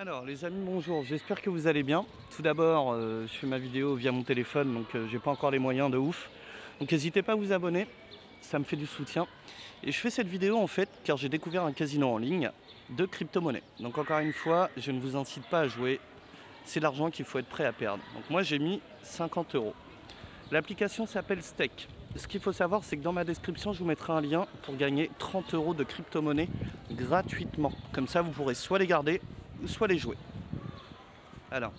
Alors les amis, bonjour, j'espère que vous allez bien. Tout d'abord, je fais ma vidéo via mon téléphone, donc j'ai pas encore les moyens de ouf. Donc n'hésitez pas à vous abonner, ça me fait du soutien. Et je fais cette vidéo en fait car j'ai découvert un casino en ligne de crypto-monnaie. Donc encore une fois, je ne vous incite pas à jouer, c'est l'argent qu'il faut être prêt à perdre. Donc moi j'ai mis 50 €. L'application s'appelle Stake. Ce qu'il faut savoir, c'est que dans ma description, je vous mettrai un lien pour gagner 30 € de crypto-monnaie gratuitement. Comme ça, vous pourrez soit les garder, soit les jouer. Alors,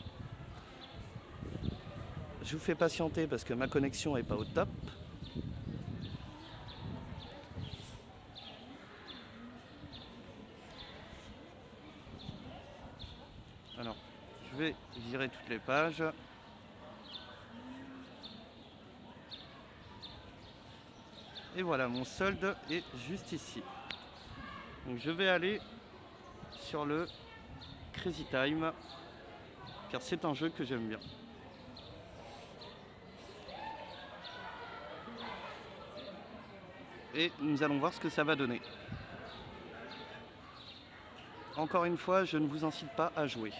je vous fais patienter parce que ma connexion n'est pas au top. Alors, je vais virer toutes les pages. Et voilà, mon solde est juste ici. Donc je vais aller sur le Crazy Time, car c'est un jeu que j'aime bien. Et nous allons voir ce que ça va donner. Encore une fois, je ne vous incite pas à jouer.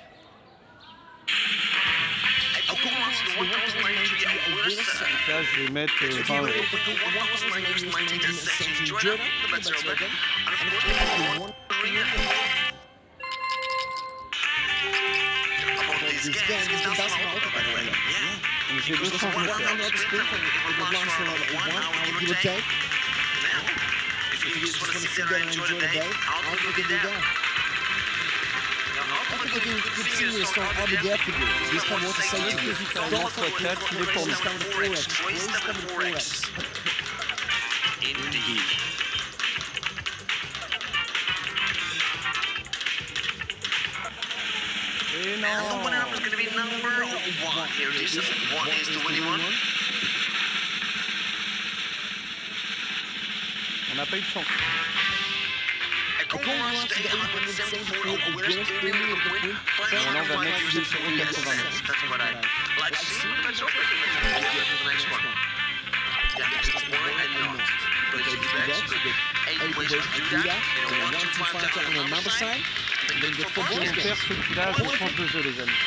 Là, je vais mettre 20 €. Donc j'ai 200 €. Et non, on n'a pas eu de chance. Bon, là, on va mettre 2,89 €. Faire ce coup-là, je change de jeu, les amis.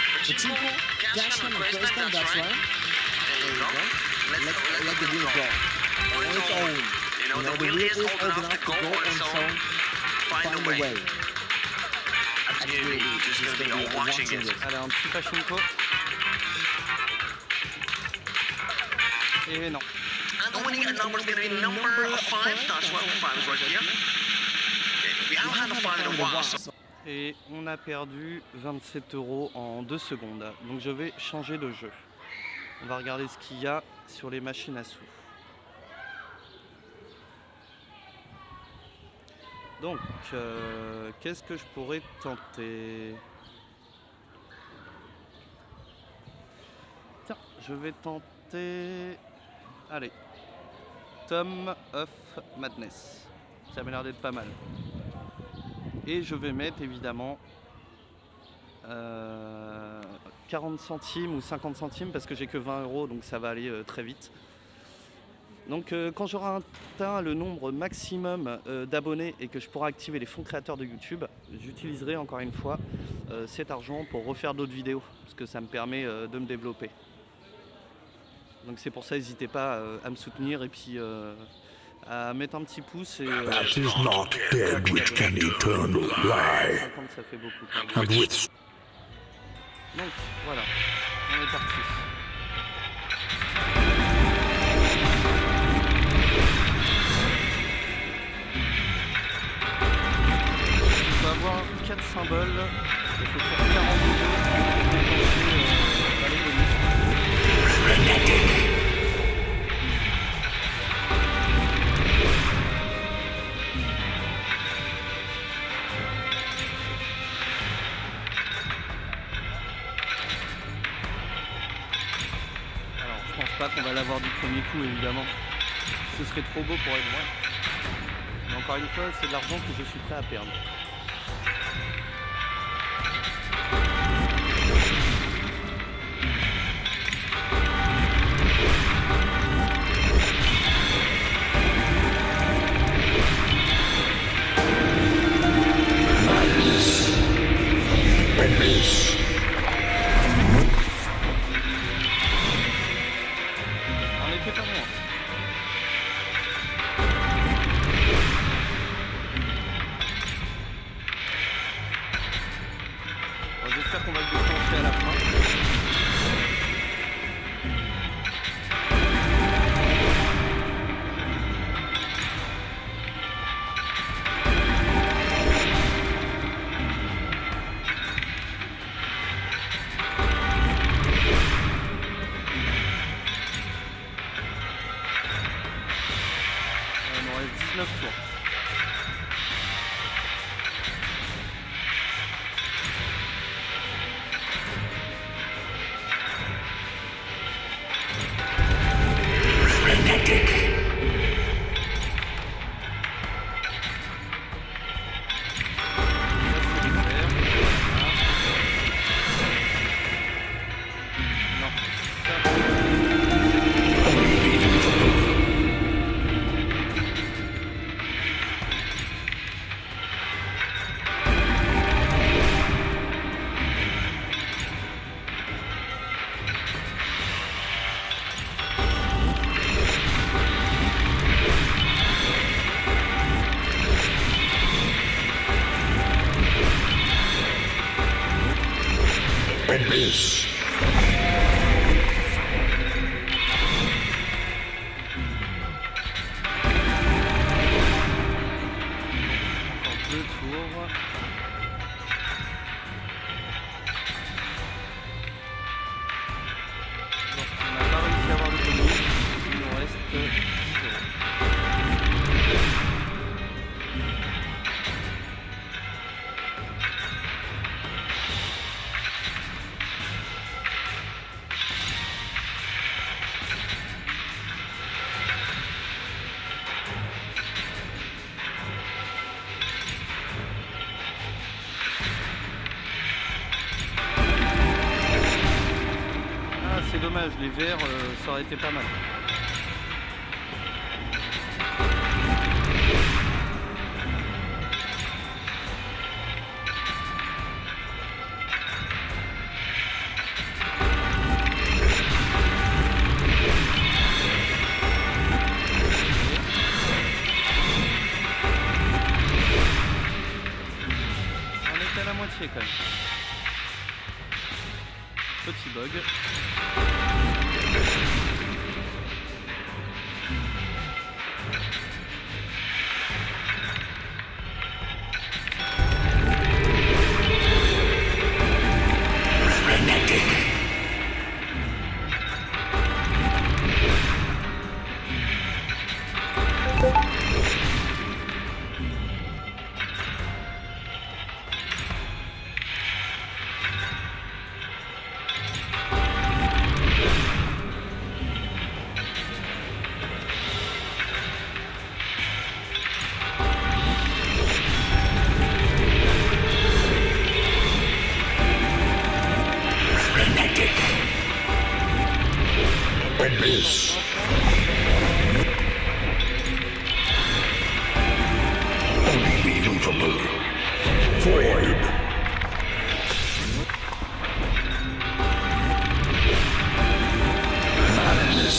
Allez, un petit pachinko. Et non. Et on a perdu 27 € en 2 secondes. Donc je vais changer de jeu. On va regarder ce qu'il y a sur les machines à sous. Donc, qu'est-ce que je pourrais tenter? Tiens, je vais tenter... Allez, Tom of Madness. Ça m'a l'air d'être pas mal. Et je vais mettre évidemment 40 centimes ou 50 centimes parce que j'ai que 20 €, donc ça va aller très vite. Donc quand j'aurai atteint le nombre maximum d'abonnés et que je pourrai activer les fonds créateurs de YouTube, j'utiliserai encore une fois cet argent pour refaire d'autres vidéos parce que ça me permet de me développer. Donc c'est pour ça, n'hésitez pas à me soutenir et puis à mettre un petit pouce et... That is not dead which can eternal lie. 50, ça fait beaucoup. And with Donc voilà, on est parti. Il faut avoir 4 symboles, il faut faire 40 € pour dépenser les bonus. Alors je pense pas qu'on va l'avoir du premier coup évidemment, ce serait trop beau pour être vrai. Mais encore une fois, c'est de l'argent que je suis prêt à perdre. miss. On était pas loin. Bon, j'espère qu'on va le déclencher à la fin. Il nous reste 19 tours. Frenetic. Miss. Encore 2 tours. Donc on n'a pas réussi à avoir le bonus. Il nous reste 10 tours. Ah, c'est dommage, les verts, ça aurait été pas mal. On est à la moitié quand même. Petit bug. Frenetic. Frenetic. Miss. Unbelievable. Void. Madness.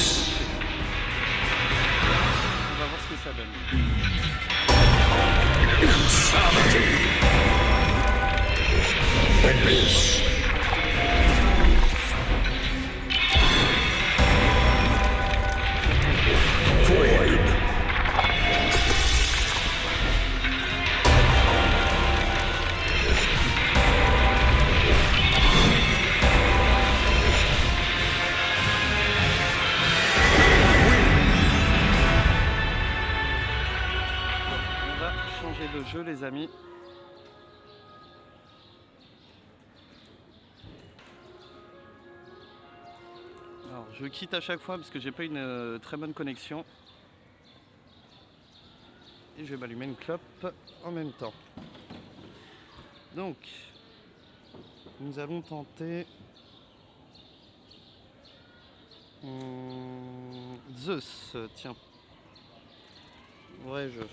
On va voir ce que ça donne. Insanity. Miss. Void. On va changer de jeu, les amis. Alors, je quitte à chaque fois parce que j'ai pas une très bonne connexion. Et je vais m'allumer une clope en même temps. Donc, nous allons tenter Zeus, tiens. Vrai jeu.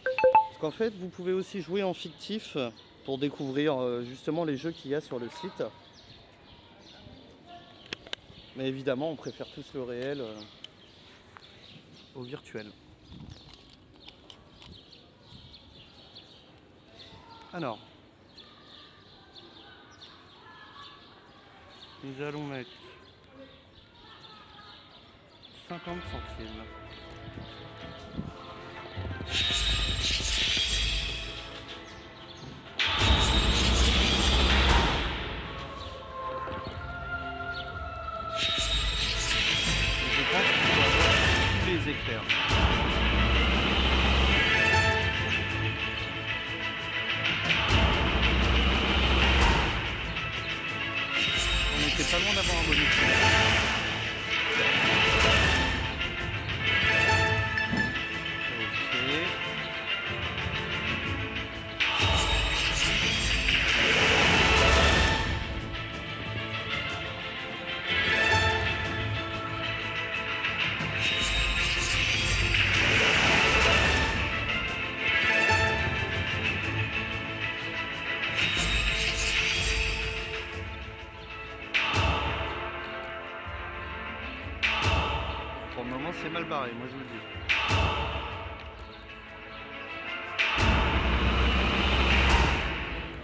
Parce qu'en fait, vous pouvez aussi jouer en fictif pour découvrir justement les jeux qu'il y a sur le site. Mais évidemment, on préfère tous le réel au virtuel. Alors, nous allons mettre 50 centimes. Je pense qu'il faut avoir tous les éclairs. On était pas loin d'avoir un bonus. Pour le moment, c'est mal barré, moi je vous le dis.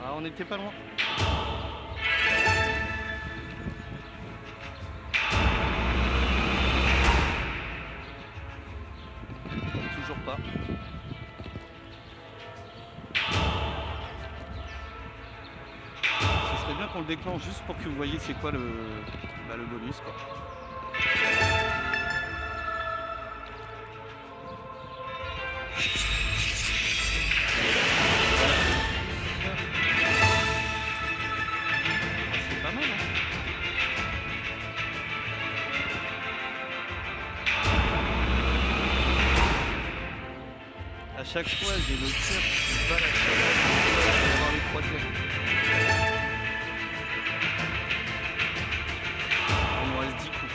Ah, on était pas loin. Toujours pas. Ce serait bien qu'on le déclenche juste pour que vous voyez c'est quoi le bonus, quoi. C'est pas mal, hein. À chaque fois, j'ai le cœur qui bat la chaleur. Je vais avoir les croisières. Il nous reste 10 coups.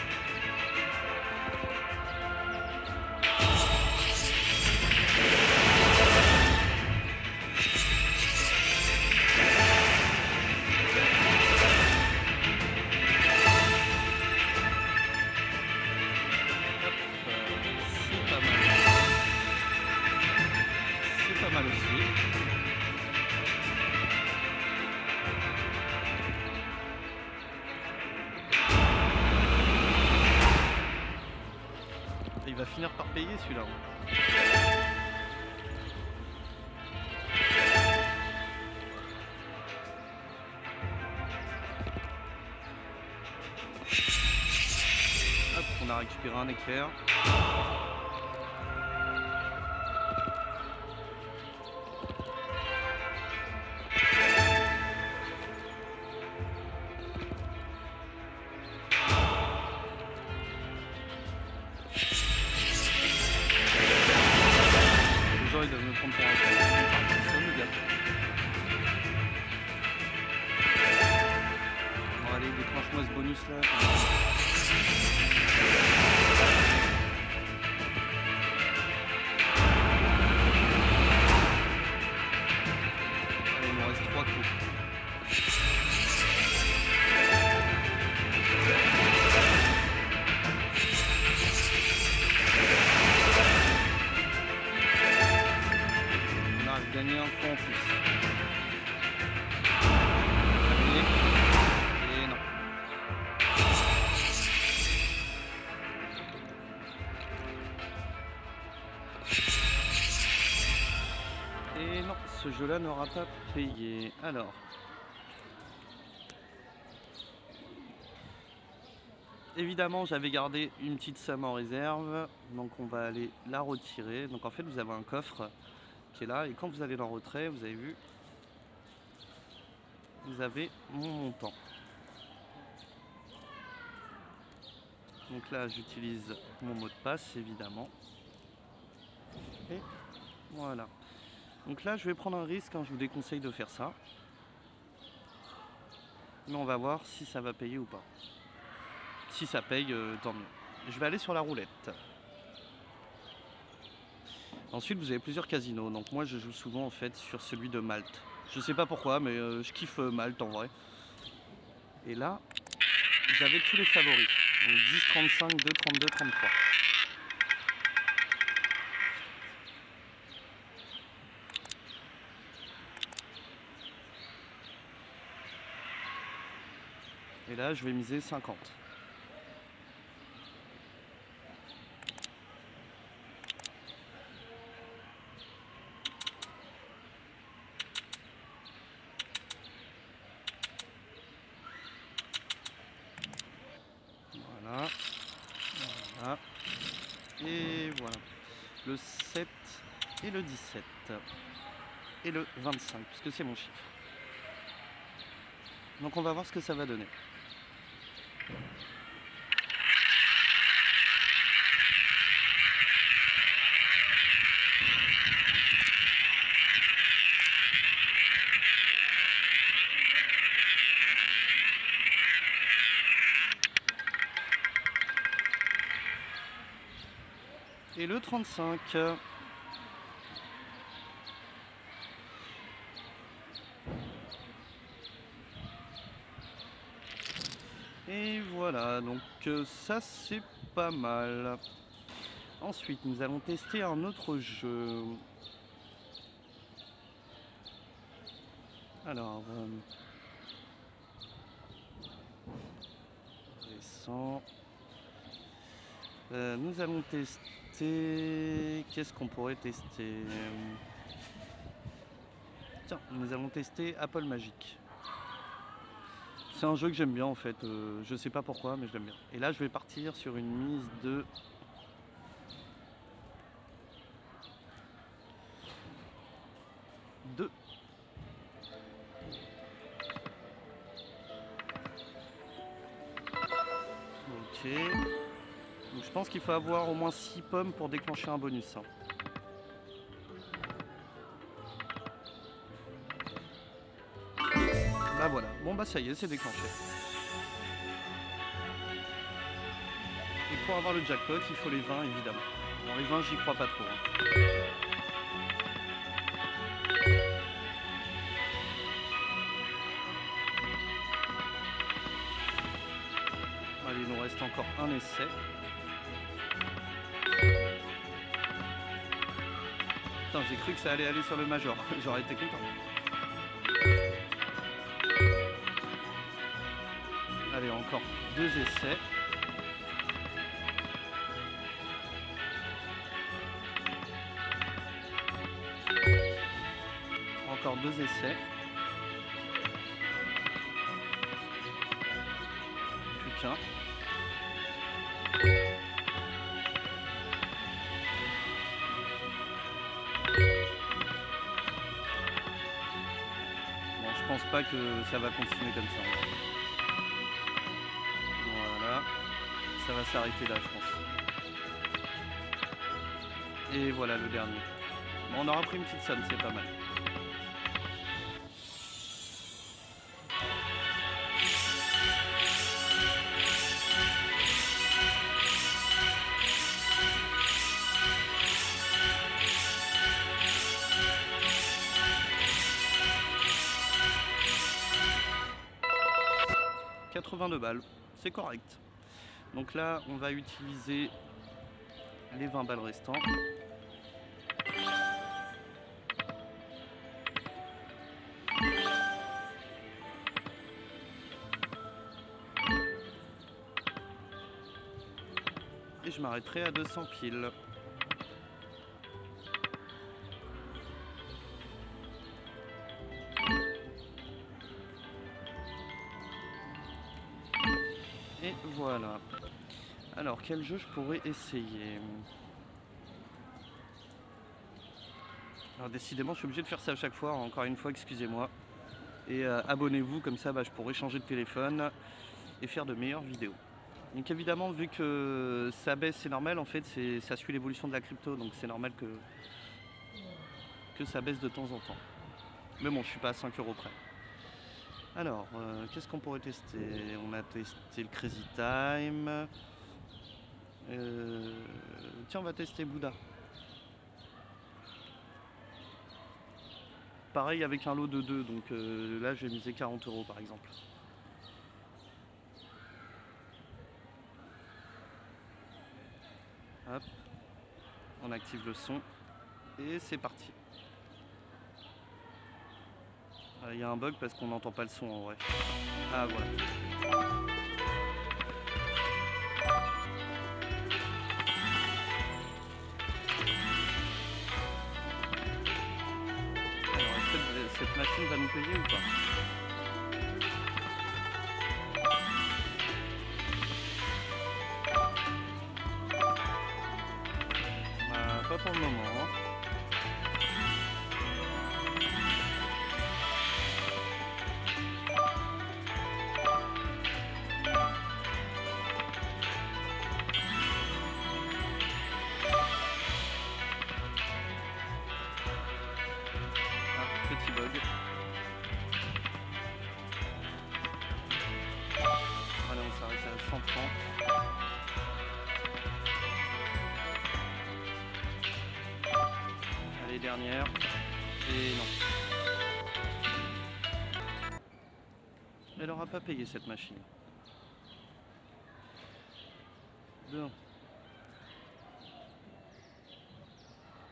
C'est pas mal aussi. Il va finir par payer celui-là. Hop, on a récupéré un éclair. Il doit me prendre pour un con. Le gars. Bon allez, déclenche-moi ce bonus là. Allez, il nous reste 3 coups. Gagner un point en plus. Et non. Et non, ce jeu-là n'aura pas payé. Alors. Évidemment, j'avais gardé une petite somme en réserve. Donc on va aller la retirer. Donc en fait, vous avez un coffre qui est là, et quand vous allez dans retrait, vous avez vu, vous avez mon montant. Donc là j'utilise mon mot de passe évidemment, et voilà. Donc là je vais prendre un risque, hein, je vous déconseille de faire ça, mais on va voir si ça va payer ou pas. Si ça paye, tant mieux. Je vais aller sur la roulette. Ensuite vous avez plusieurs casinos, donc moi je joue souvent en fait sur celui de Malte. Je sais pas pourquoi, mais je kiffe Malte en vrai. Et là, j'avais tous les favoris. Donc 10, 35, 2, 32, 33. Et là, je vais miser 50. Voilà. Voilà. Et voilà. Le 7 et le 17. Et le 25, puisque c'est mon chiffre. Donc on va voir ce que ça va donner. Et le 35. Et voilà, donc ça c'est pas mal. Ensuite, nous allons tester un autre jeu. Alors, récent. Nous allons tester. Qu'est-ce qu'on pourrait tester? Tiens, nous allons tester Apple Magic. C'est un jeu que j'aime bien en fait. Je sais pas pourquoi, mais je l'aime bien. Et là, je vais partir sur une mise de 2. Ok. Donc je pense qu'il faut avoir au moins 6 pommes pour déclencher un bonus. Hein. Bah voilà. Bon bah ça y est, c'est déclenché. Et pour avoir le jackpot, il faut les 20 évidemment. Bon, les 20, j'y crois pas trop. Hein. Allez, il nous reste encore un essai. Putain, j'ai cru que ça allait aller sur le major. J'aurais été content. Allez, encore 2 essais. Encore 2 essais. Plus qu'un. Bon, je pense pas que ça va continuer comme ça. Voilà. Ça va s'arrêter là, je pense. Et voilà le dernier. Bon, on aura pris une petite somme, c'est pas mal. « 82 balles, c'est correct. Donc là, on va utiliser les 20 balles restants. Et je m'arrêterai à 200 piles. Et voilà. Alors, quel jeu je pourrais essayer? Alors, décidément, je suis obligé de faire ça à chaque fois. Encore une fois, excusez-moi. Et abonnez-vous, comme ça, je pourrai changer de téléphone et faire de meilleures vidéos. Donc évidemment, vu que ça baisse, c'est normal. En fait, ça suit l'évolution de la crypto. Donc c'est normal que ça baisse de temps en temps. Mais bon, je suis pas à 5 € près. Alors, qu'est-ce qu'on pourrait tester? On a testé le Crazy Time. Tiens, on va tester Bouddha. pareil avec un lot de 2, donc là je vais miser 40 € par exemple. Hop, on active le son et c'est parti. Il y a un bug parce qu'on n'entend pas le son en vrai. Ah voilà. Alors est-ce que cette machine va nous payer ou pas? Pas pour le moment. Hein. Ah, petit bug. Allez, on s'arrête à 130. Allez, dernière. Et non. Elle n'aura pas payé cette machine. Bien.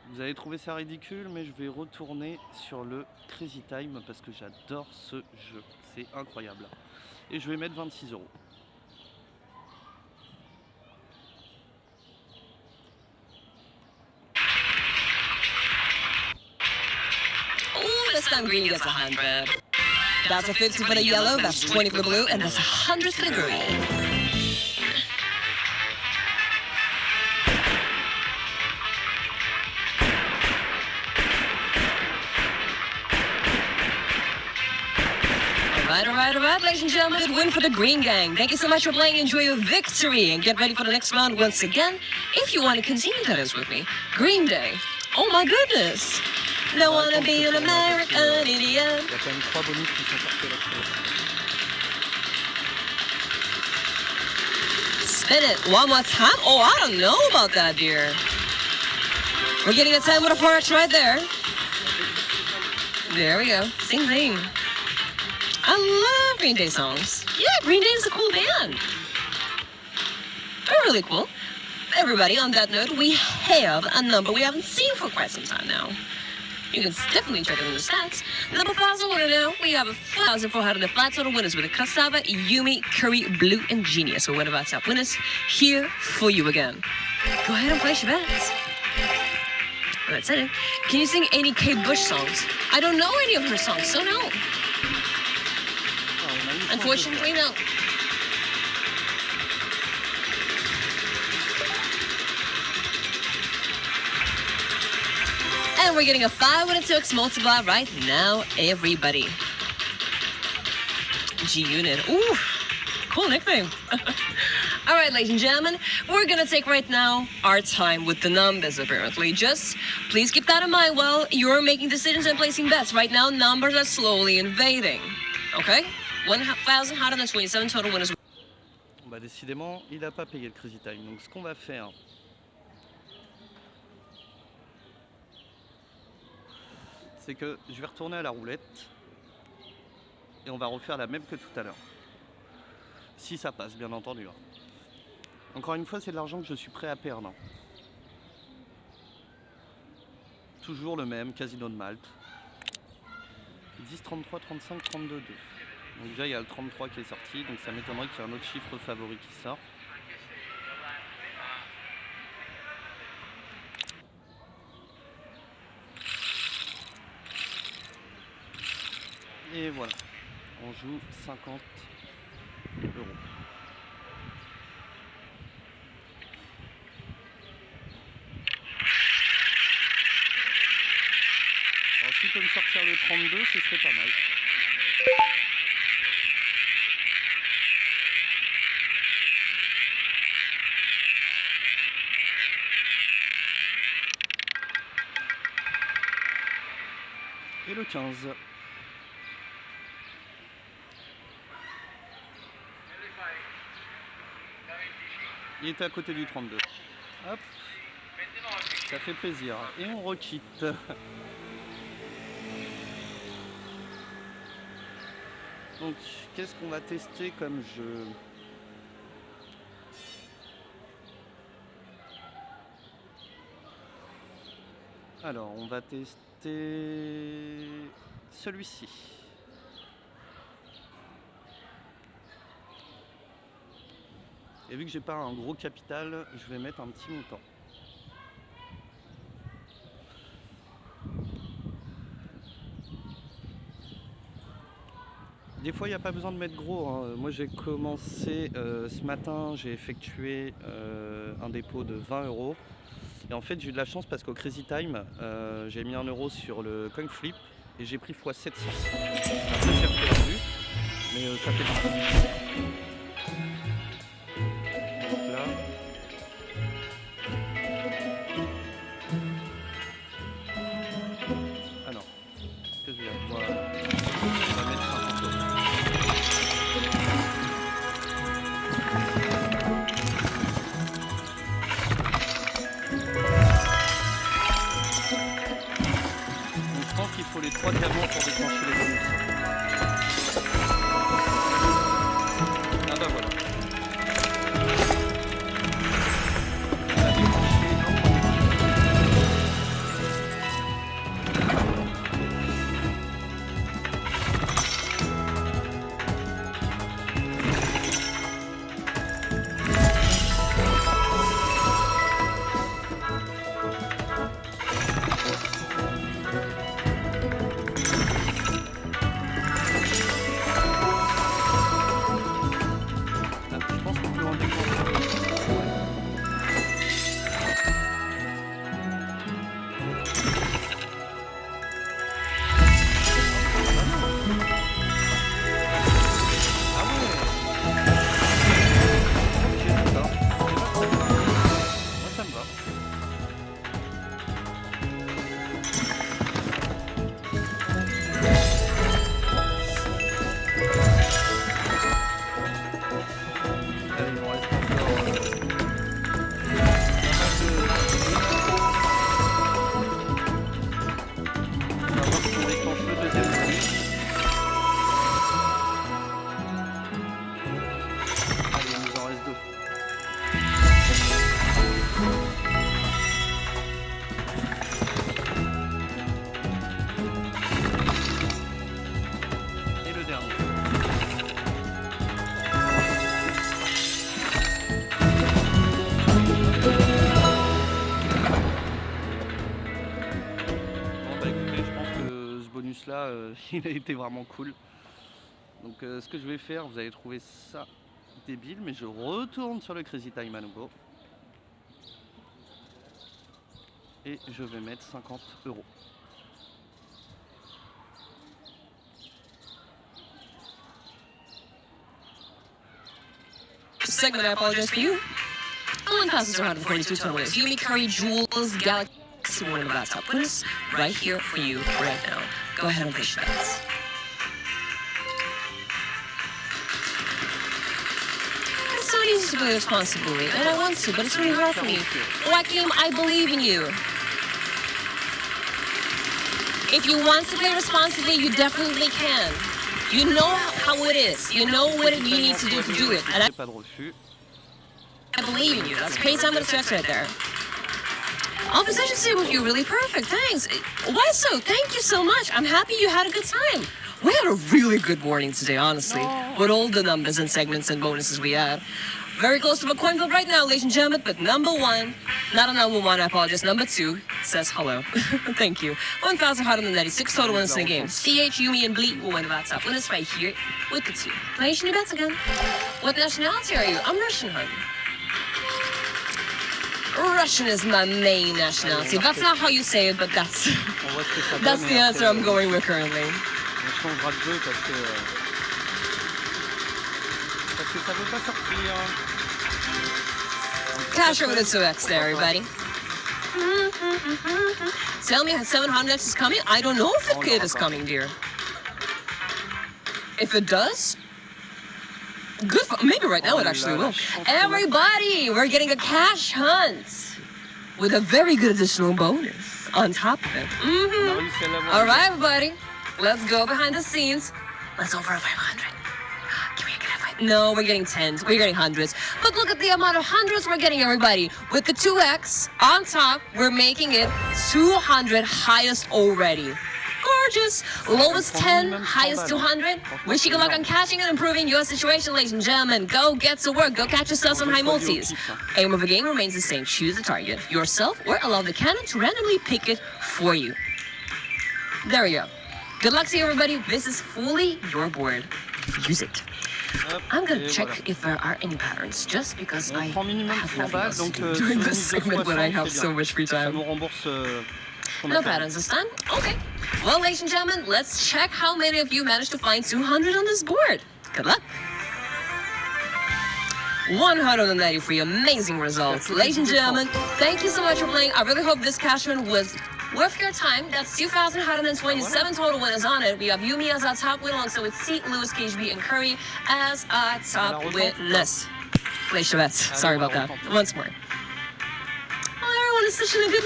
Vous allez trouver ça ridicule, mais je vais retourner sur le Crazy Time parce que j'adore ce jeu. C'est incroyable. Et je vais mettre 26 €. Ooh, this time green gets 100. That's a 50 for the yellow, that's 20 for the blue, and that's 100 for the green. Alright, ladies and gentlemen, good win for the Green Gang. Thank you so much for playing. Enjoy your victory and get ready for the next round once again. If you want to continue that is with me, Green Day. Oh my goodness. Don't wanna be an American idiot. Il y a quand même 3 bonus qui sont sortis là-dessus. Spin it one more time. Oh, I don't know about that, dear. We're getting a 10 with a 4X right there. There we go. Sing, sing. I love Green Day songs. Yeah, Green Day is a cool band. They're really cool. Everybody, on that note, we have a number we haven't seen for quite some time now. You can definitely check it in the stats. Number 5's a winner now. We have a 4,400 flat total winners with a Cassava, Yumi, Curry, Blue, and Genius. So one of our top winners here for you again. Go ahead and place your bets. That's it. Can you sing any Kate Bush songs? I don't know any of her songs, so no. Unfortunately, no. And we're getting a 5 with a 2x multiply right now, everybody. G-Unit. Ooh, cool nickname. All right, ladies and gentlemen, we're going to take right now our time with the numbers, apparently. Just please keep that in mind while you're making decisions and placing bets. Right now, numbers are slowly invading. Okay? 1,127 total winners. Bah décidément, il n'a pas payé le Crazy Time. Donc ce qu'on va faire, c'est que je vais retourner à la roulette et on va refaire la même que tout à l'heure. Si ça passe, bien entendu. Encore une fois, c'est de l'argent que je suis prêt à perdre. Toujours le même, Casino de Malte. 10, 33, 35, 32, 2. Donc déjà il y a le 33 qui est sorti, donc ça m'étonnerait qu'il y ait un autre chiffre favori qui sort. Et voilà, on joue 50 €. Alors s'il peut me sortir le 32, ce serait pas mal. Et le 15. Il était à côté du 32. Hop. Ça fait plaisir. Et on requitte. Donc qu'est-ce qu'on va tester comme jeu? Alors on va tester celui-ci. Et vu que j'ai pas un gros capital, je vais mettre un petit montant. Des fois, il n'y a pas besoin de mettre gros, hein. Moi, j'ai commencé ce matin, j'ai effectué un dépôt de 20 €. Et en fait, j'ai eu de la chance parce qu'au Crazy Time, j'ai mis 1 € sur le coin flip et j'ai pris x 700. Après, j'ai perdu, mais ça fait partie. Donc là. Ah non. Qu'est-ce que je viens? Voilà. On va mettre 50 €. Je pense qu'il faut les 3 diamants pour déclencher les bonus. Ah bah voilà. On a déclenché un premier je pense qu'on peut en déclencher. Ouais. Ah ouais. Ok, d'accord. Moi ça me va. Allez, il m'en reste encore pas mal de... On va voir si on déclenche le deuxième bonus. Allez, il nous en reste 2. Et le dernier. Bon bah écoutez, je pense que ce bonus là, il a été vraiment cool. Donc ce que je vais faire, vous allez trouver ça débile, mais je retourne sur le Crazy Time à nouveau. Et je vais mettre 50 €. Segment, I apologize for you. All passes are out of the 42 ton winners. Yumi, Curry, Jules, Galaxy, one of the top winners, right here for you right now. Go ahead and place your bets. It's not easy to play responsibly, and I want to, but it's really hard for me. Joaquim, I believe in you. If you want to play responsibly, you definitely can. You know how it is. You know what you need to do it. And Pas de refus. I believe in you. That's great time with sex right there. All possessions today with you really perfect. Thanks. Why so? Thank you so much. I'm happy you had a good time. We had a really good morning today, honestly. With all the numbers and segments and bonuses we had. Very close to a coin flip right now, ladies and gentlemen. But number one, not a number one, I apologize. Number two says hello. Thank you. 1,196 total winners in the game. CH, Yumi, and Bleak will win about top winners right here with the two. Place your bets again. What nationality are you? I'm Russian, honey. Russian is my main nationality. That's not how you say it, but that's the answer I'm going with currently. On changera de jeu parce que ça veut pas sortir. Cash over to 2x there, everybody. Tell me 700x is coming? I don't know if it is coming, dear. If it does, good for, maybe right now it actually will. Everybody, we're getting a cash hunt with a very good additional bonus on top of it. All right, everybody, let's go behind the scenes. Let's over 500. Can we get a 5? No, we're getting tens. We're getting hundreds. But look at the amount of hundreds we're getting, everybody. With the 2x on top, we're making it 200 highest already. Gorgeous. Lowest 10, highest 200. Wishing you luck on catching and improving your situation, ladies and gentlemen. Go get to work. Go catch yourself some high multis. Aim of the game remains the same. Choose the target, yourself, or allow the cannon to randomly pick it for you. There we go. Good luck to you, everybody. This is fully your board. Use it. I'm gonna check if there are any patterns, just because I have nothing else to do during this segment when I have so much free time. No patterns this time? Okay. Well, ladies and gentlemen, let's check how many of you managed to find 200 on this board. Good luck. 193 amazing results. Ladies and gentlemen, thank you so much for playing. I really hope this cash win was worth your time. That's 2,127 total winners on it. We have Yumi as our top winner, alongside with C, Lewis, KGB, and Curry as our top winners. Play Chavette. Sorry about that. Once more. Oh, everyone is such in a good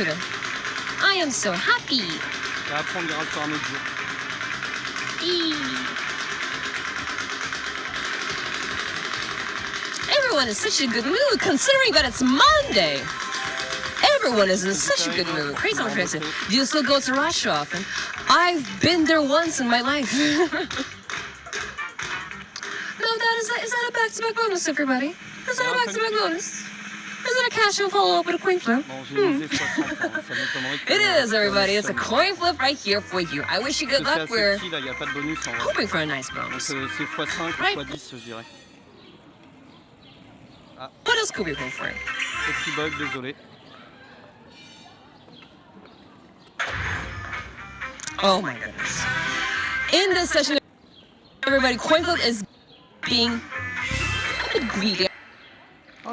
mood. I am so happy. Everyone is such a good mood, considering that it's Monday. Everyone is in such a good mood. Crazy on Tracy. Do you still go to Russia often? I've been there once in my life. No, Dad, is that a back-to-back bonus, everybody? Is that a back-to-back bonus? Is it a cash and follow-up with a coin flip? It is, everybody. It's a coin flip right here for you. I wish you good luck. We're hoping for a nice bonus. Right. What else could we hope for? Petit bug, désolé. Oh my goodness. In this session, everybody, coin flip is being greedy. I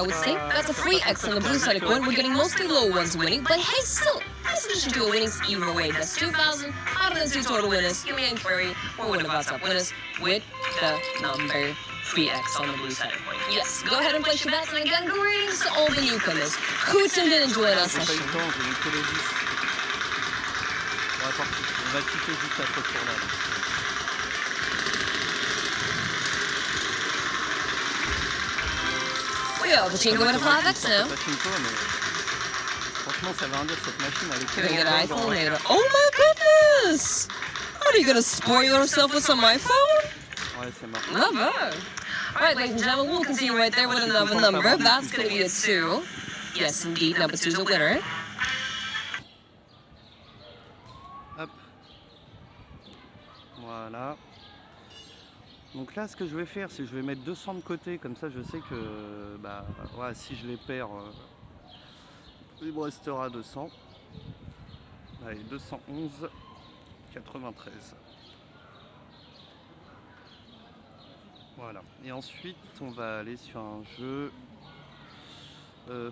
would say that's a free X on the blue side of coin. We're getting mostly low ones winning, but hey, still, this addition to a winnings either way. That's 2,000 out of the 2 total winners. Yumi and Curry were one of our top winners with the number 3X on the blue side of coin. Yes, go ahead and place your bets, and again, greetings to all the newcomers who tuned in and joined our session. We have Pachinko with a 5X now. Can we get an iPhone later? Oh my goodness! Are you gonna spoil yourself with some iPhone? Not bad. Alright, ladies and gentlemen, we'll continue right there with another number. That's gonna be a 2. Yes, indeed, number 2 is a winner. Hop. Voilà. Donc là, ce que je vais faire, c'est que je vais mettre 200 de côté, comme ça je sais que bah, ouais, si je les perds, il me restera 200. Allez, 211, 93. Voilà. Et ensuite, on va aller sur un jeu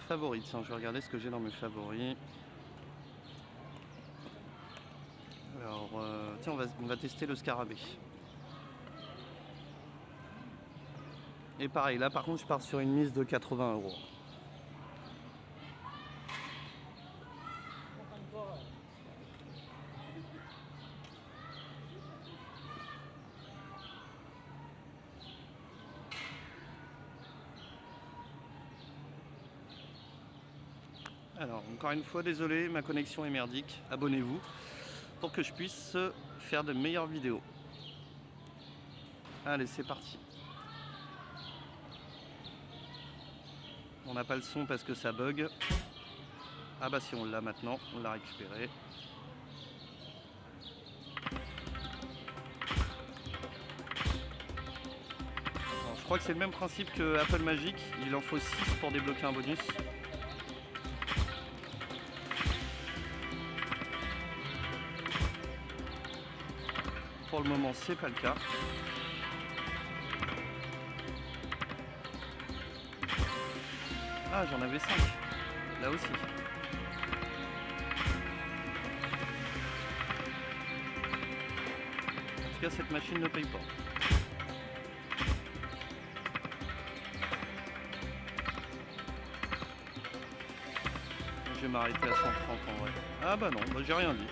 favori. Tiens, je vais regarder ce que j'ai dans mes favoris. Alors, tiens, on va tester le scarabée. Et pareil, là par contre je pars sur une mise de 80 €. Alors, encore une fois, désolé, ma connexion est merdique. Abonnez-vous pour que je puisse faire de meilleures vidéos. Allez, c'est parti. On n'a pas le son parce que ça bug. Ah bah si, on l'a maintenant, on l'a récupéré. Alors, je crois que c'est le même principe que Apple Magic, il en faut 6 pour débloquer un bonus. Pour le moment, c'est pas le cas. Ah, j'en avais 5, là aussi. En tout cas, cette machine ne paye pas. Je vais m'arrêter à 130 en vrai. Ah bah non, bah j'ai rien dit.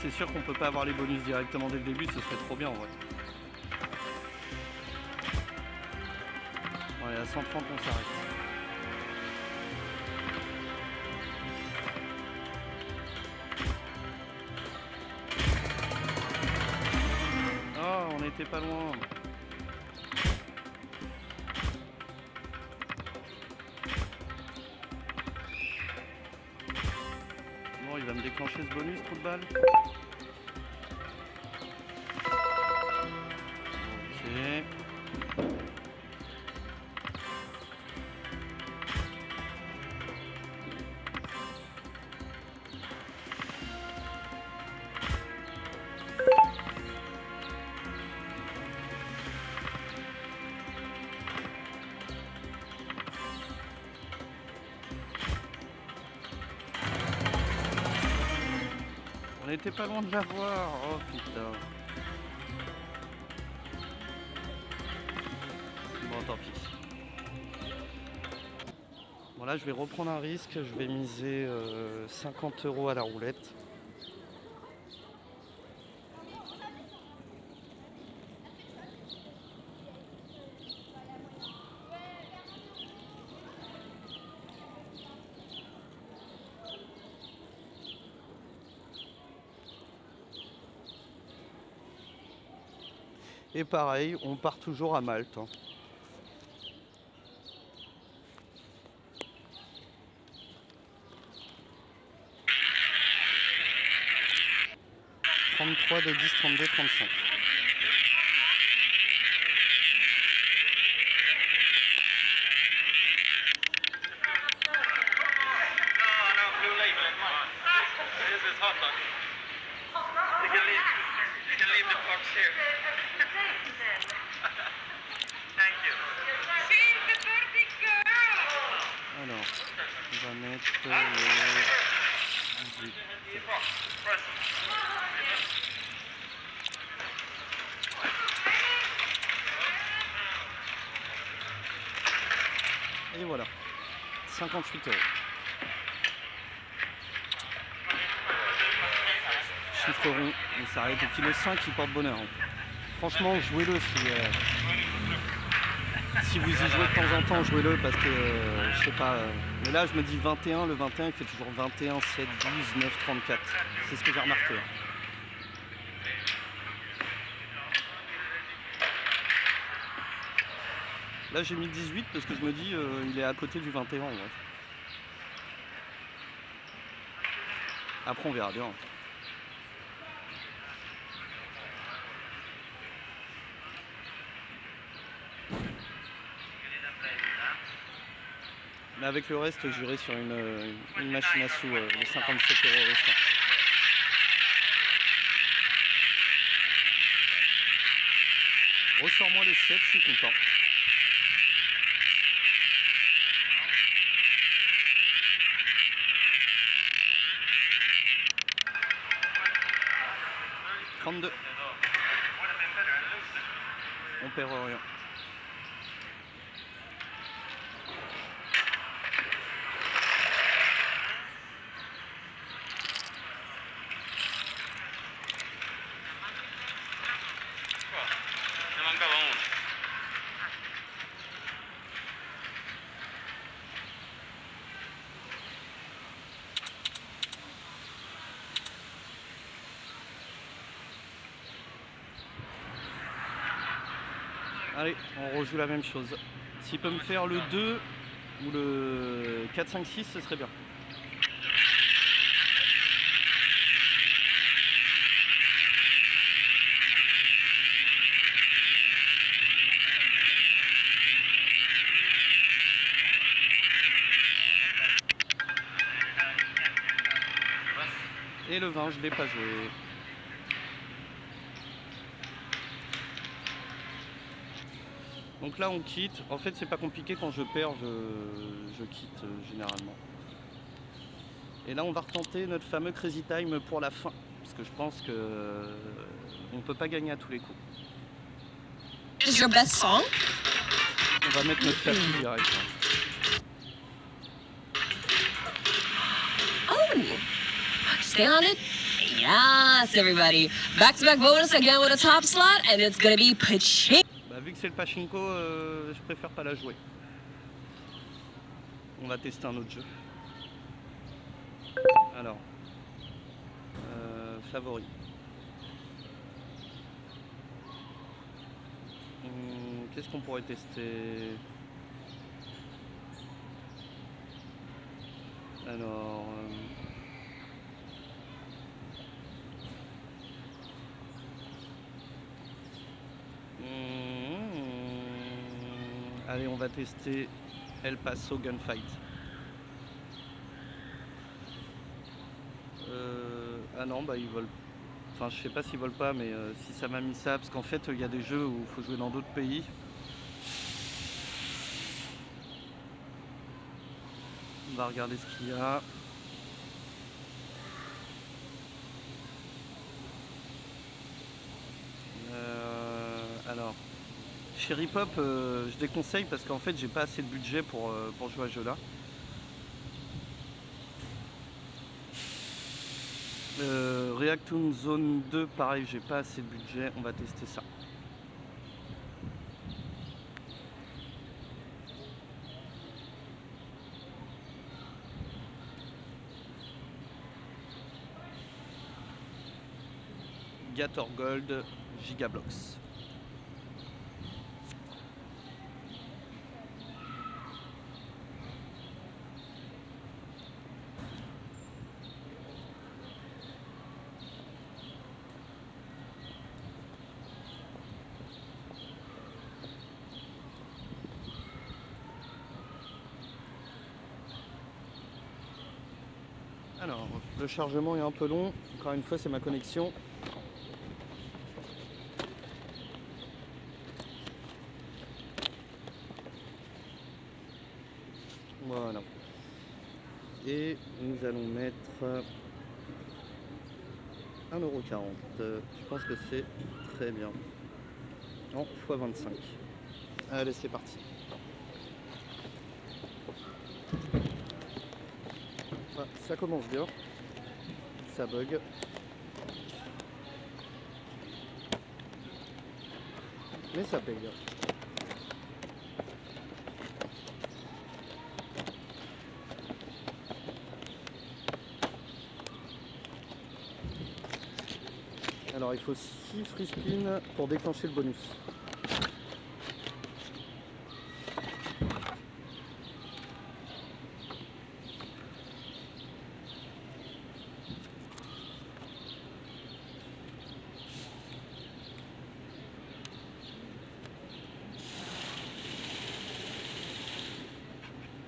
c'est sûr qu'on peut pas avoir les bonus directement dès le début, ce serait trop bien en vrai. Bon, allez, à 130 on s'arrête. Oh, on était pas loin. Bon, il va me déclencher ce bonus, trou de balle. Ok. On était pas loin de l'avoir. Oh putain. Bon, tant pis. Bon, là, je vais reprendre un risque. Je vais miser 50 € à la roulette. Et pareil, on part toujours à Malte. Hein. (33 de 10, 32, 35). Alors, on va mettre le 18. Et voilà, 58 €. Chiffre rond, on s'arrête au kilo 5 qui porte bonheur. Franchement, jouez-le si vous y jouez de temps en temps, jouez-le parce que je sais pas. Mais là, je me dis 21, le 21 il fait toujours 21, 7, 12, 9, 34. C'est ce que j'ai remarqué. Là, j'ai mis 18 parce que je me dis il est à côté du 21. Ouais. Après, on verra bien. Mais avec le reste, j'irai sur une machine à sous, les 57 € restants. Ressors-moi les 7, je suis content. « 32. On perd rien. Allez, on rejoue la même chose. S'il peut me faire le 2 ou le 4, 5, 6, ce serait bien. Et le 20, je ne l'ai pas joué. Donc là on quitte, en fait c'est pas compliqué, quand je perds je quitte généralement. Et là on va retenter notre fameux Crazy Time pour la fin, parce que je pense que on peut pas gagner à tous les coups. Is your best song? On va mettre notre tapis direct. Oh, stay on it. Yes, everybody. Back-to-back bonus again with a top slot, and it's gonna be Pachinko. Bah, vu que c'est le pachinko, je préfère pas la jouer. On va tester un autre jeu. Alors, favori. Qu'est-ce qu'on pourrait tester? Alors, allez, on va tester El Paso Gunfight. Ah non, bah ils volent. Enfin, je sais pas s'ils volent pas, mais si ça m'a mis ça, parce qu'en fait, il y a des jeux où il faut jouer dans d'autres pays. On va regarder ce qu'il y a. Alors, Cherry Pop, je déconseille parce qu'en fait, j'ai pas assez de budget pour jouer à ce jeu-là. Reactoon Zone 2, pareil, j'ai pas assez de budget. On va tester ça. Gator Gold, Gigablox. Alors, le chargement est un peu long. Encore une fois, c'est ma connexion. Voilà. Et nous allons mettre 1,40 €. Je pense que c'est très bien. En x25. Allez, c'est parti. Ah, ça commence bien. Ça bug. Mais ça paye bien. Alors il faut 6 free spins pour déclencher le bonus.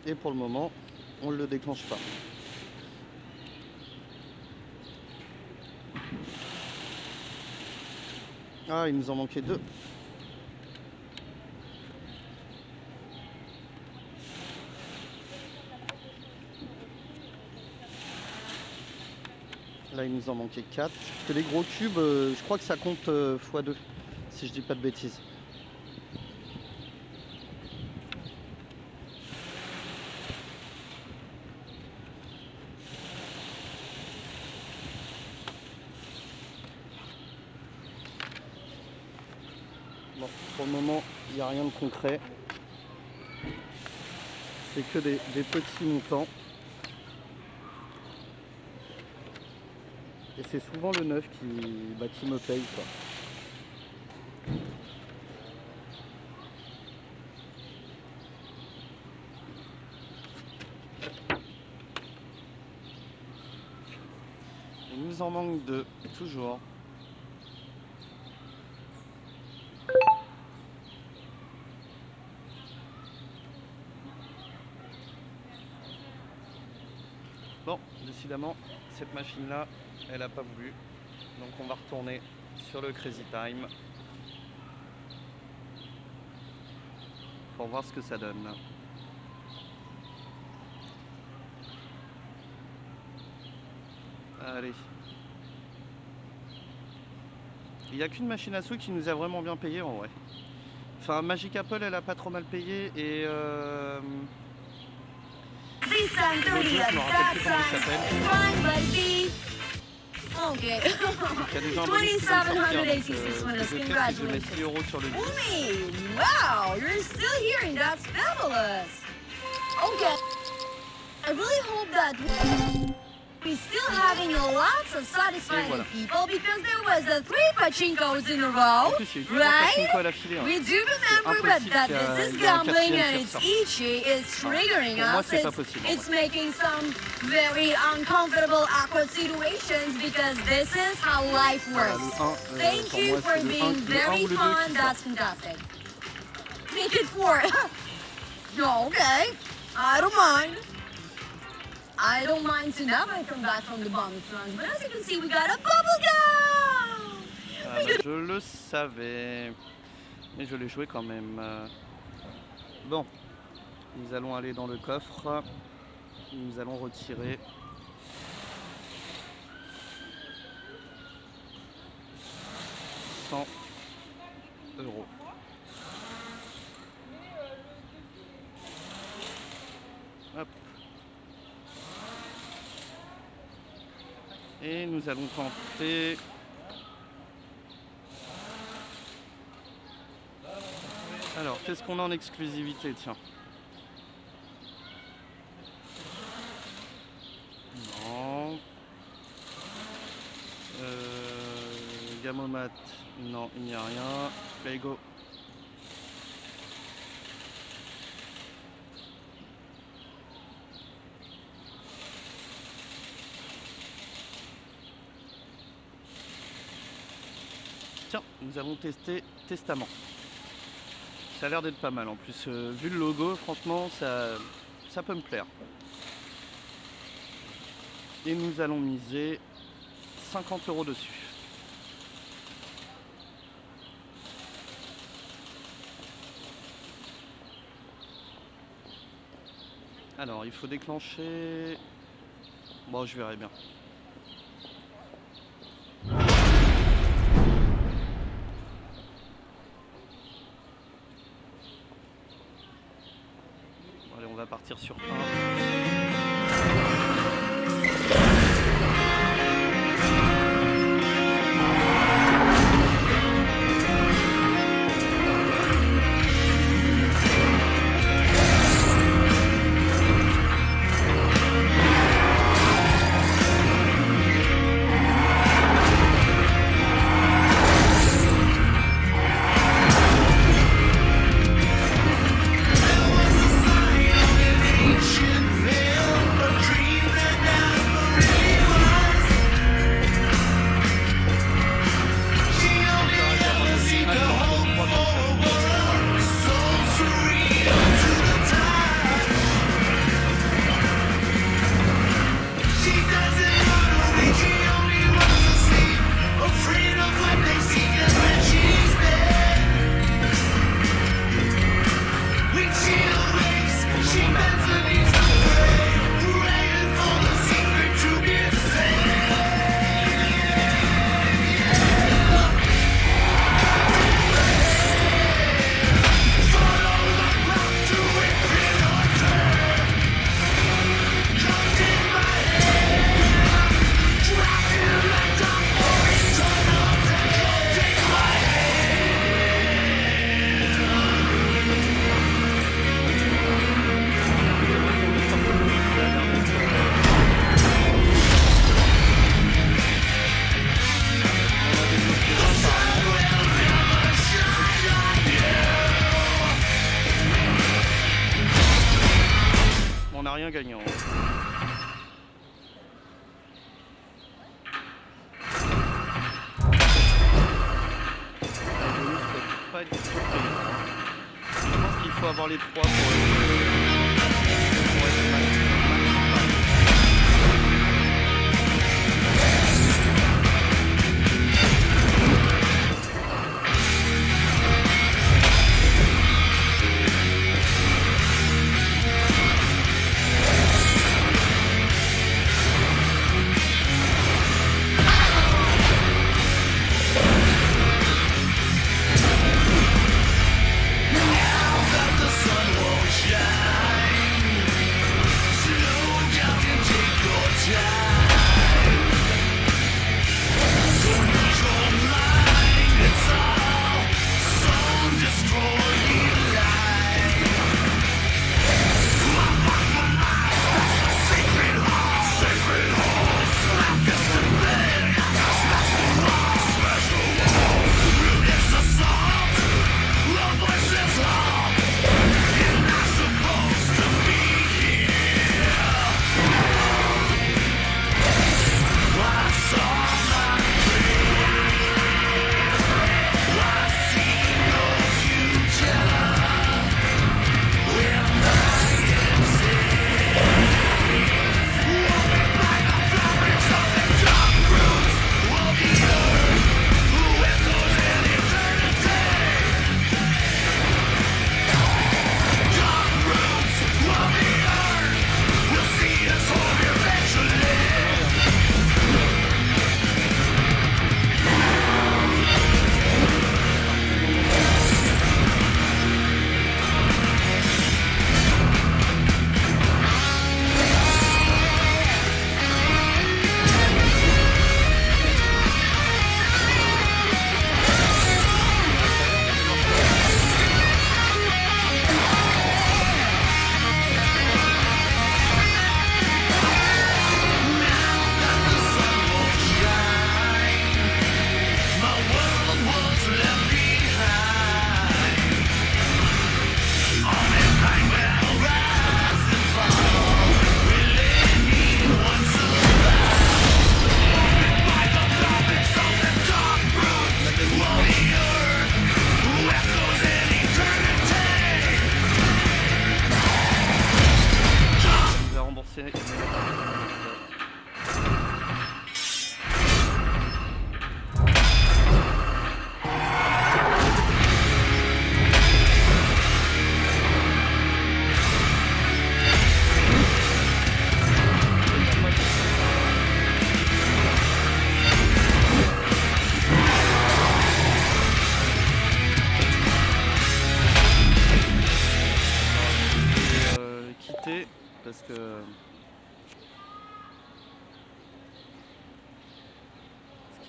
Et pour le moment, on ne le déclenche pas. Ah, il nous en manquait 2. Là, il nous en manquait 4. Parce que les gros cubes, je crois que ça compte x2, si je dis pas de bêtises. Bon, pour le moment, il n'y a rien de concret. C'est que des petits montants. Et c'est souvent le neuf qui me paye, quoi. Il nous en manque 2, toujours. Bon, décidément, cette machine-là, elle n'a pas voulu. Donc on va retourner sur le Crazy Time pour voir ce que ça donne. Allez. Il n'y a qu'une machine à sous qui nous a vraiment bien payé en vrai. Enfin, Magic Apple, elle a pas trop mal payé et l'autre jeu, je me rappelle plus comment il s'appelle. Okay. Il y a déjà un bonus qui vient de sortir, donc, 2786 winners. je vais faire que je mets Congratulations. 6 euros sur le 10. Umi, wow, you're still here and that's fabulous. Okay. I really hope that we're still having lots of satisfied voilà. people because there was 3 pachinkos in a En row, plus, il y a eu 3 right? pachinko à l'affilée. Hein. We do remember but impossible that qu'il y a- this is il y a un gambling quatrième and qui it's ressort. itchy, it's triggering Pour moi, us, c'est pas possible, en it's making some very uncomfortable, awkward situations because this is how life Voilà, works. le 1, Thank pour you moi, for c'est le 1 being very ou le 2 fun, qui that's sort. fantastic. Make it 4. No, okay, I don't mind. I don't mind to never come back from the bonus runs, but as you can see, we got a bubble gum! Ah, bah, je le savais, mais je l'ai joué quand même. Bon, nous allons aller dans le coffre. Nous allons retirer 100 euros. Hop. Et nous allons tenter alors, qu'est-ce qu'on a en exclusivité, tiens. Non. Gamomat, non, il n'y a rien. Play go. Tiens, nous allons tester Testament. Ça a l'air d'être pas mal en plus, vu le logo, franchement, ça peut me plaire. Et nous allons miser 50 euros dessus. Alors, il faut déclencher... Bon, je verrai bien. Bon, allez, on va partir sur 1. On n'a rien gagnant. Pas être surpris. Je pense qu'il faut avoir les 3 pour être mal. Now that the sun won't shine.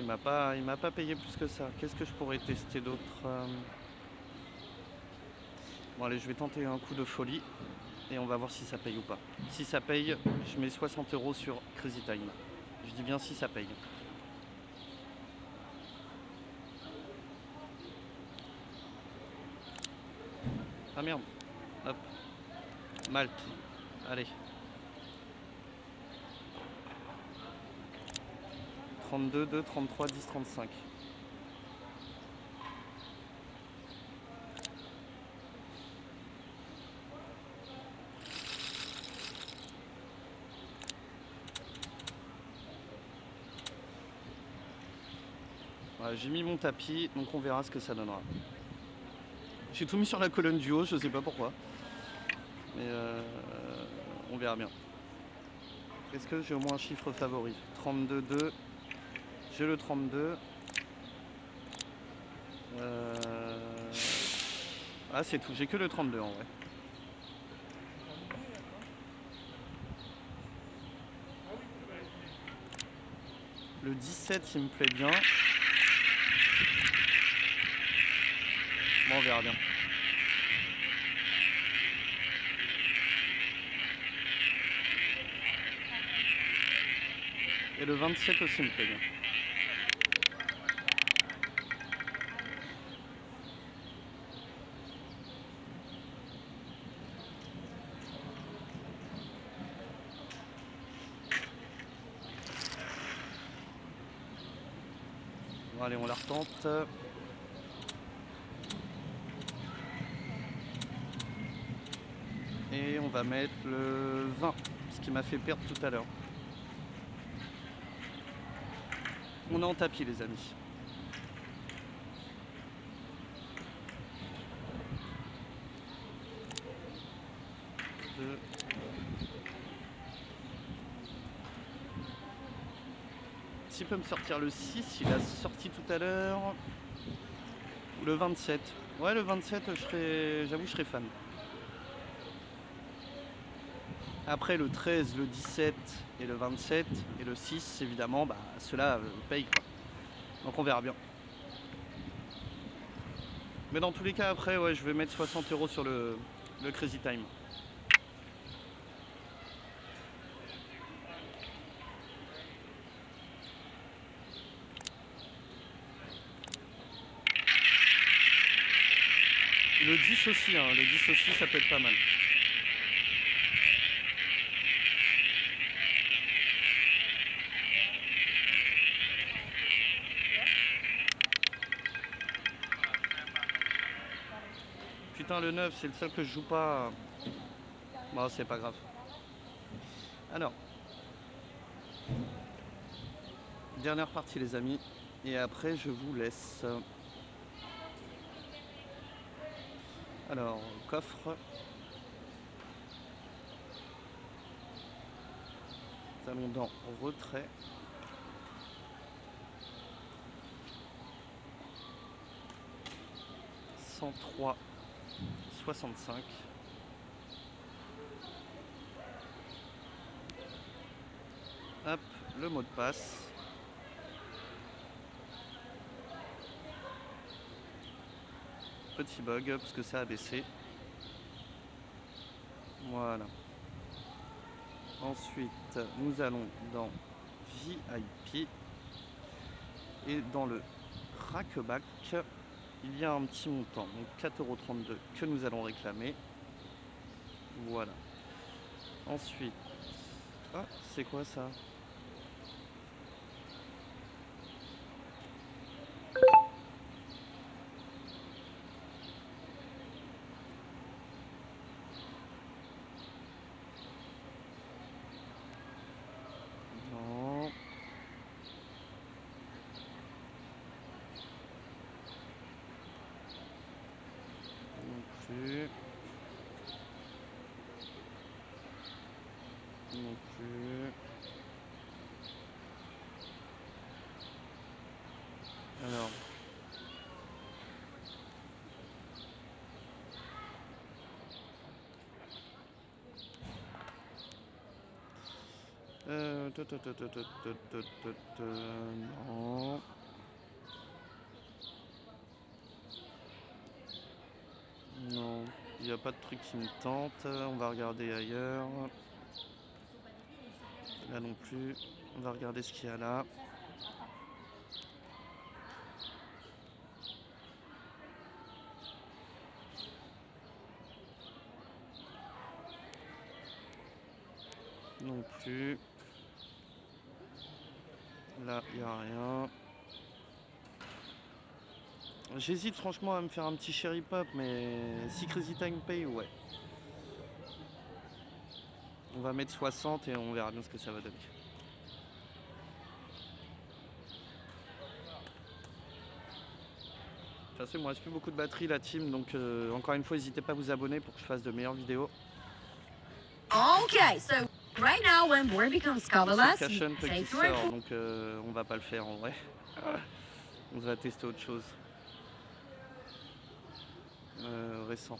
Il m'a pas payé plus que ça. Qu'est-ce que je pourrais tester d'autre Bon allez, je vais tenter un coup de folie et on va voir si ça paye ou pas. Si ça paye, je mets 60 € sur Crazy Time. Je dis bien si ça paye. Ah merde. Hop. Malte. Allez. 32, 2, 33, 10, 35. Voilà, j'ai mis mon tapis, donc on verra ce que ça donnera. J'ai tout mis sur la colonne du haut, je sais pas pourquoi. Mais on verra bien. Est-ce que j'ai au moins un chiffre favori? 32, 2. J'ai le 32. Ah c'est tout, j'ai que le 32 en vrai. Le 17 il me plaît bien. Bon on verra bien. Et le 27 aussi me plaît bien. Bon, allez, on la retente. Et on va mettre le 20, ce qui m'a fait perdre tout à l'heure. On est en tapis les amis. Deux. S'il peut me sortir le 6, il a sorti tout à l'heure. Ou le 27. Ouais le 27 j'avoue je serais fan. Après le 13, le 17 et le 27 et le 6 évidemment bah ceux-là payent quoi. Donc on verra bien. Mais dans tous les cas après ouais je vais mettre 60 € sur le Crazy Time. Le 10 aussi, hein, le 10 aussi ça peut être pas mal. Putain le 9 c'est le seul que je joue pas. Bon c'est pas grave. Alors. Dernière partie les amis. Et après je vous laisse. Alors, coffre. Nous allons dans retrait. « 103 65 ». Hop, le mot de passe. Petit bug parce que ça a baissé. Voilà. Ensuite, nous allons dans VIP. Et dans le rackback, il y a un petit montant, donc 4,32 € que nous allons réclamer. Voilà. Ensuite, ah, c'est quoi ça? Non. Non plus. Non plus. Non. Non, il n'y a pas de truc qui me tente. On va regarder ailleurs. Là non plus. On va regarder ce qu'il y a là. Non plus. Là, il n'y a rien. J'hésite franchement à me faire un petit cherry pop, mais si Crazy Time Pay, ouais. On va mettre 60 et on verra bien ce que ça va donner. De toute façon, il me reste plus beaucoup de batterie la team, donc encore une fois, n'hésitez pas à vous abonner pour que je fasse de meilleures vidéos. Okay, so right now when board becomes colorless, C'est you Cachon qui take your sort, donc on va pas le faire en vrai. On va tester autre chose. Récent.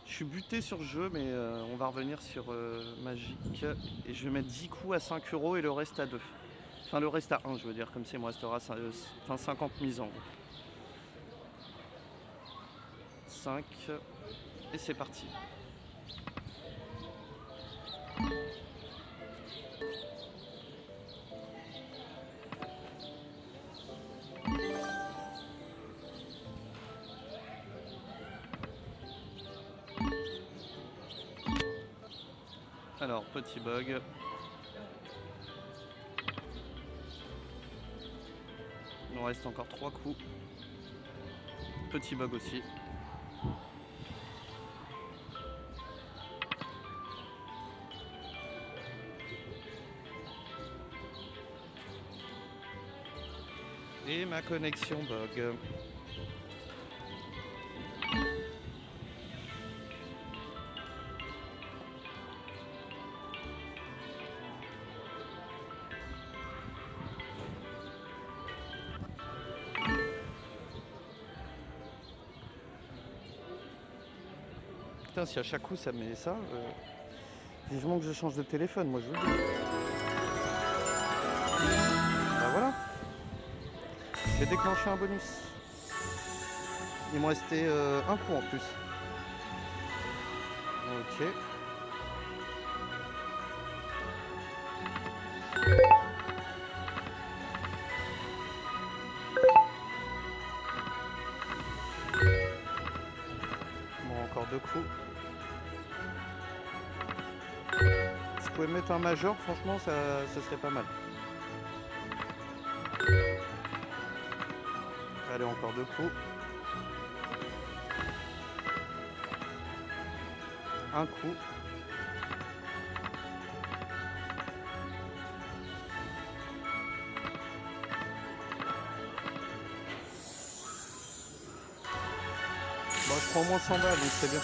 Je suis buté sur le jeu, mais on va revenir sur Magic. Et je vais mettre 10 coups à 5 € et le reste à 2. Enfin, le reste à 1, je veux dire, comme ça, il me restera 50 mises en haut. 5. Et c'est parti. Alors, petit bug. Il nous reste encore 3 coups. Petit bug aussi. Et ma connexion bug. Putain, si à chaque coup ça met ça, vivement que je change de téléphone, moi je vous le dis. Bah voilà. J'ai déclenché un bonus. Il me restait un coup en plus. Ok. Bon, encore 2 coups. Si vous pouvez mettre un major, franchement, ça serait pas mal. Allez, encore 2 coups. Un coup. Bon, je prends au moins 100 balles, donc c'est bien.